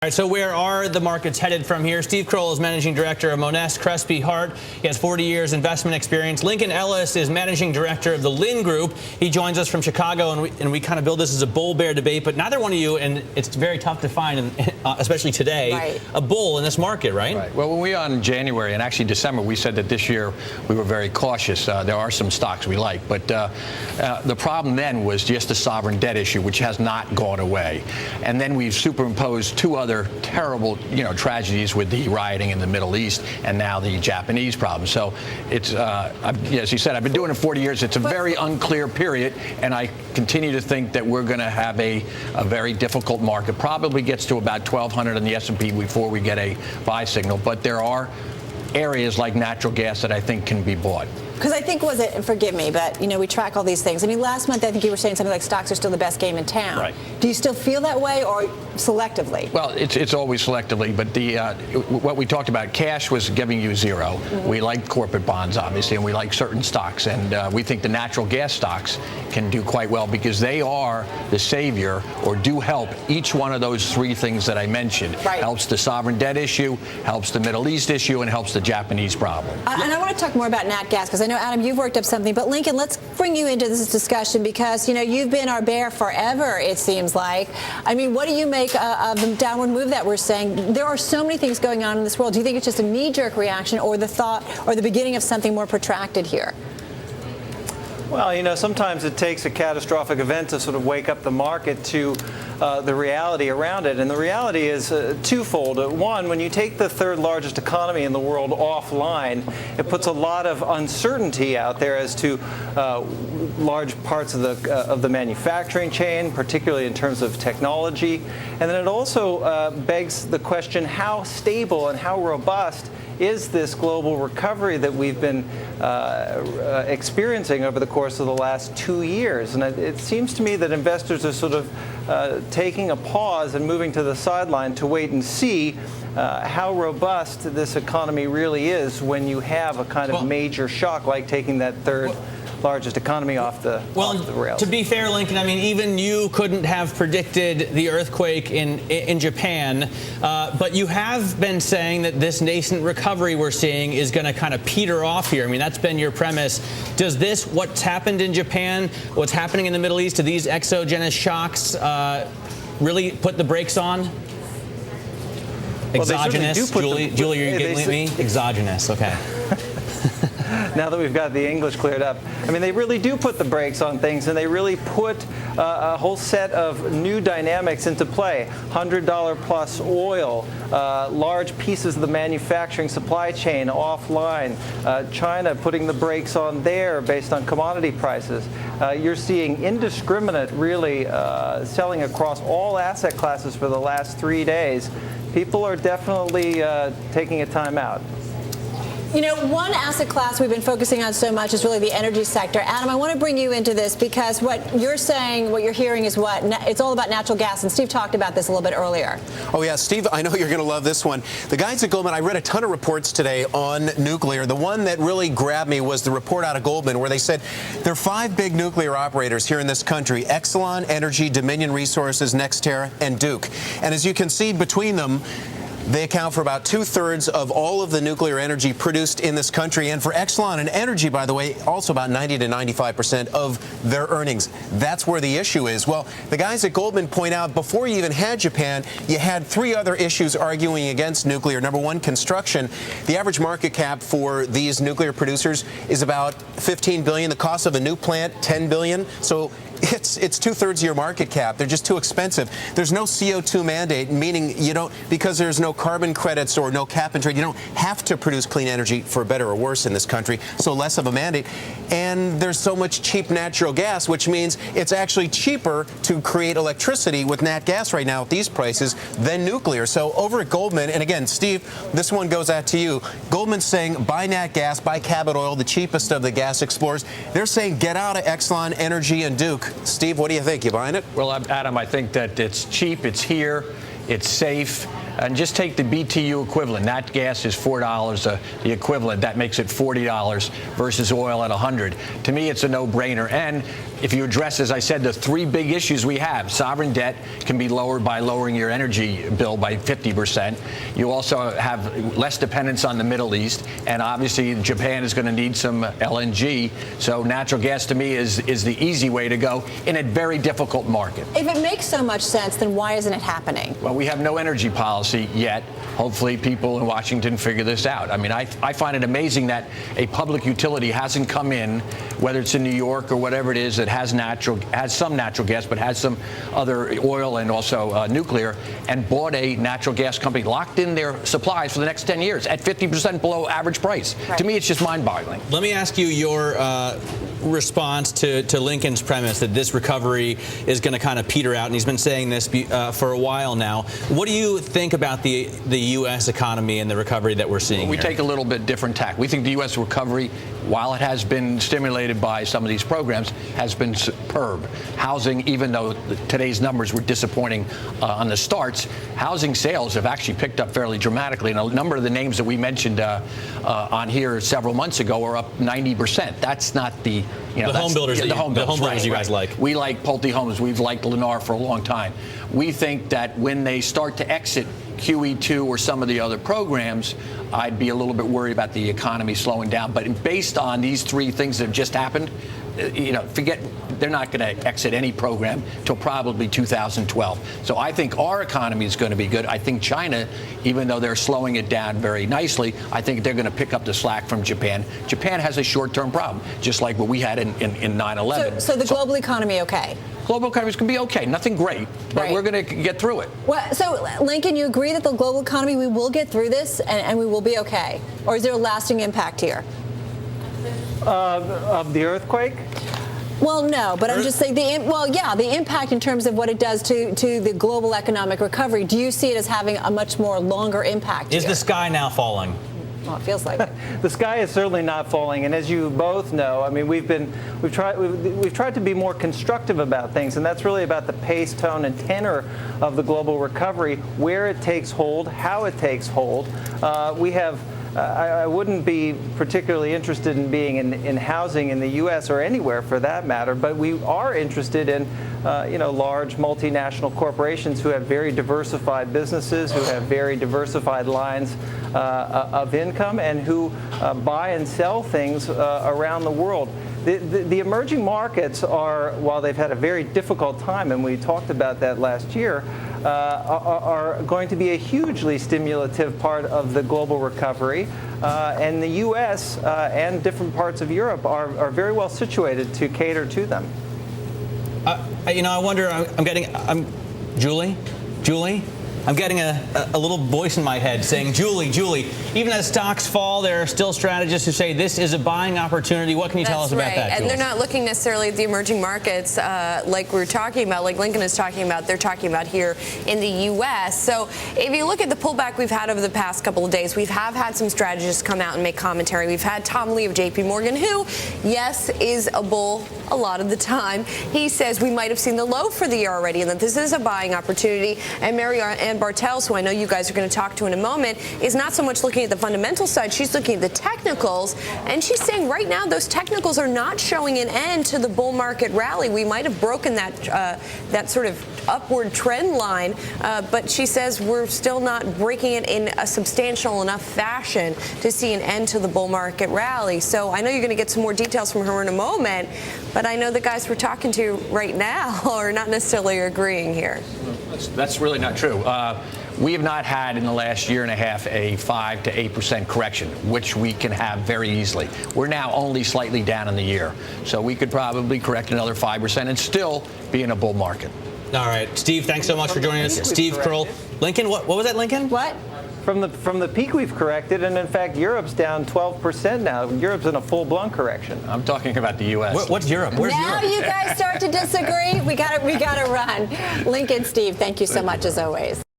All right, so where are the markets headed from here? Steve Kroll is managing director of Monness Crespi Hardt. He has 40 years investment experience. Lincoln Ellis is managing director of the Lynn Group. He joins us from Chicago, and we kind of build this as a bull-bear debate. But neither one of you, and it's very tough to find, especially today, a bull in this market, right? Right. Well, when we were on January and actually December, we said that this year we were very cautious. There are some stocks we like, but the problem then was just the sovereign debt issue, which has not gone away. And then we've superimposed two other terrible, tragedies with the rioting in the Middle East and now the Japanese problem. So it's, as you said, I've been doing it 40 years. It's a very unclear period, and I continue to think that we're going to have a very difficult market. Probably gets to about 1,200 on the S&P before we get a buy signal. But there are areas like natural gas that I think can be bought. Because I think, forgive me, but, we track all these things. I mean, last month, I think you were saying something like stocks are still the best game in town. Right. Do you still feel that way, or selectively? Well, it's always selectively, but what we talked about, cash was giving you zero. Mm-hmm. We like corporate bonds, obviously, and we like certain stocks. And we think the natural gas stocks can do quite well because they are the savior, or do help each one of those three things that I mentioned. Right. Helps the sovereign debt issue, helps the Middle East issue, and helps the Japanese problem. And I want to talk more about nat gas, because I know, Adam, you've worked up something. But Lincoln, let's bring you into this discussion because, you've been our bear forever, it seems like. I mean, what do you make of the downward move that we're saying? There are so many things going on in this world. Do you think it's just a knee-jerk reaction, or the thought, or the beginning of something more protracted here? Well, sometimes it takes a catastrophic event to sort of wake up the market to the reality around it. And the reality is twofold. One, when you take the third largest economy in the world offline, it puts a lot of uncertainty out there as to large parts of the manufacturing chain, particularly in terms of technology. And then it also begs the question, how stable and how robust is this global recovery that we've been experiencing over the course of the last 2 years? And it seems to me that investors are sort of taking a pause and moving to the sideline to wait and see how robust this economy really is when you have a kind of major shock like taking that third largest economy off the rails. To be fair, Lincoln, I mean, even you couldn't have predicted the earthquake in Japan, but you have been saying that this nascent recovery we're seeing is going to kind of peter off here. I mean, that's been your premise. Does what's happened in Japan, what's happening in the Middle East, do these exogenous shocks really put the brakes on? Exogenous? Julie, you're getting at me? Exogenous, okay. Now that we've got the English cleared up, I mean, they really do put the brakes on things, and they really put a whole set of new dynamics into play. $100 plus oil, large pieces of the manufacturing supply chain offline, China putting the brakes on there based on commodity prices. You're seeing indiscriminate, really, selling across all asset classes for the last 3 days. People are definitely taking a time out. One asset class we've been focusing on so much is really the energy sector. Adam, I want to bring you into this because what you're saying, what you're hearing is it's all about natural gas, and Steve talked about this a little bit earlier. Oh, yeah, Steve, I know you're going to love this one. The guys at Goldman, I read a ton of reports today on nuclear. The one that really grabbed me was the report out of Goldman where they said there are 5 big nuclear operators here in this country: Exelon, Energy, Dominion Resources, NextEra, and Duke. And as you can see between them, they account for about 2/3 of all of the nuclear energy produced in this country. And for Exelon and Energy, by the way, also about 90 to 95% of their earnings. That's where the issue is. Well, the guys at Goldman point out before you even had Japan, you had 3 other issues arguing against nuclear. Number one, construction. The average market cap for these nuclear producers is about $15 billion. The cost of a new plant, $10 billion. So it's 2/3 of your market cap. They're just too expensive. There's no CO2 mandate, meaning because there's no carbon credits or no cap and trade, you don't have to produce clean energy, for better or worse, in this country, so less of a mandate. And there's so much cheap natural gas, which means it's actually cheaper to create electricity with nat gas right now at these prices than nuclear. So over at Goldman, and again, Steve, this one goes out to you. Goldman's saying buy nat gas, buy Cabot Oil, the cheapest of the gas explorers. They're saying get out of Exelon, Energy, and Duke. Steve, what do you think? You buying it? Well, Adam, I think that it's cheap, it's here, it's safe. And just take the BTU equivalent. Nat gas is $4, the equivalent. That makes it $40 versus oil at $100. To me, it's a no-brainer. And if you address, as I said, the three big issues we have, sovereign debt can be lowered by lowering your energy bill by 50%. You also have less dependence on the Middle East, and obviously Japan is going to need some LNG. So natural gas to me is the easy way to go in a very difficult market. If it makes so much sense, then why isn't it happening? Well, we have no energy policy yet. Hopefully people in Washington figure this out. I mean, I find it amazing that a public utility hasn't come in, whether it's in New York or whatever it is, that has some natural gas, but has some other oil and also nuclear, and bought a natural gas company, locked in their supplies for the next 10 years at 50% below average price. Right. To me, it's just mind-boggling. Let me ask you your response to Lincoln's premise that this recovery is going to kind of peter out, and he's been saying this for a while now. What do you think about the U.S. economy and the recovery that we're seeing? We here? take a little bit different tack. We think the U.S. recovery, while it has been stimulated by some of these programs, has been superb. Housing, even though today's numbers were disappointing on the starts, housing sales have actually picked up fairly dramatically. And a number of the names that we mentioned on here several months ago are up 90%. That's not the home builders. The home builders, right, you guys like. We like Pulte Homes. We've liked Lennar for a long time. We think that when they start to exit QE2 or some of the other programs, I'd be a little bit worried about the economy slowing down. But based on these three things that have just happened, forget, they're not going to exit any program till probably 2012. So I think our economy is going to be good. I think China, even though they're slowing it down very nicely, I think they're going to pick up the slack from Japan. Japan has a short-term problem, just like what we had in 9/11. So the global economy okay? Global economies can be okay, nothing great, but we're going to get through it. Well, so Lincoln, you agree that the global economy, we will get through this and we will be okay? Or is there a lasting impact here? Of the earthquake? Well, no, but I'm just saying the impact in terms of what it does to the global economic recovery. Do you see it as having a much more longer impact? Is the sky now falling? Well, it feels like it. The sky is certainly not falling, and as you both know, I mean, we've tried to be more constructive about things, and that's really about the pace, tone, and tenor of the global recovery, where it takes hold, how it takes hold. I wouldn't be particularly interested in being in housing in the U.S. or anywhere for that matter, but we are interested in large multinational corporations who have very diversified businesses, who have very diversified lines of income, and who buy and sell things around the world. The emerging markets are, while they've had a very difficult time, and we talked about that last year, are going to be a hugely stimulative part of the global recovery. And the U.S. And different parts of Europe are very well situated to cater to them. I wonder, Julie? I'm getting a little voice in my head saying, Julie, even as stocks fall, there are still strategists who say this is a buying opportunity. What can you tell us about that, And Jules? they're not looking necessarily at the emerging markets like we're talking about, like Lincoln is talking about. They're talking about here in the U.S. So if you look at the pullback we've had over the past couple of days, we have had some strategists come out and make commentary. We've had Tom Lee of J.P. Morgan, who, yes, is a bull a lot of the time. He says we might have seen the low for the year already and that this is a buying opportunity. And Mary Ann Bartels, who I know you guys are going to talk to in a moment, is not so much looking at the fundamental side. She's looking at the technicals, and she's saying right now those technicals are not showing an end to the bull market rally. We might have broken that sort of upward trend line, but she says we're still not breaking it in a substantial enough fashion to see an end to the bull market rally. So I know you're going to get some more details from her in a moment, but I know the guys we're talking to right now are not necessarily agreeing here. That's really not true. We have not had in the last year and a half a 5 to 8% correction, which we can have very easily. We're now only slightly down in the year, so we could probably correct another 5% and still be in a bull market. All right, Steve, thanks so much for joining us. Steve Kroll. Lincoln, what was that, Lincoln? What? From the peak we've corrected, and in fact Europe's down 12% now. Europe's in a full-blown correction. I'm talking about the U.S. What's Europe? Where's now Europe? You guys start to disagree. We got to run. Lincoln, Steve, thank you so much as always.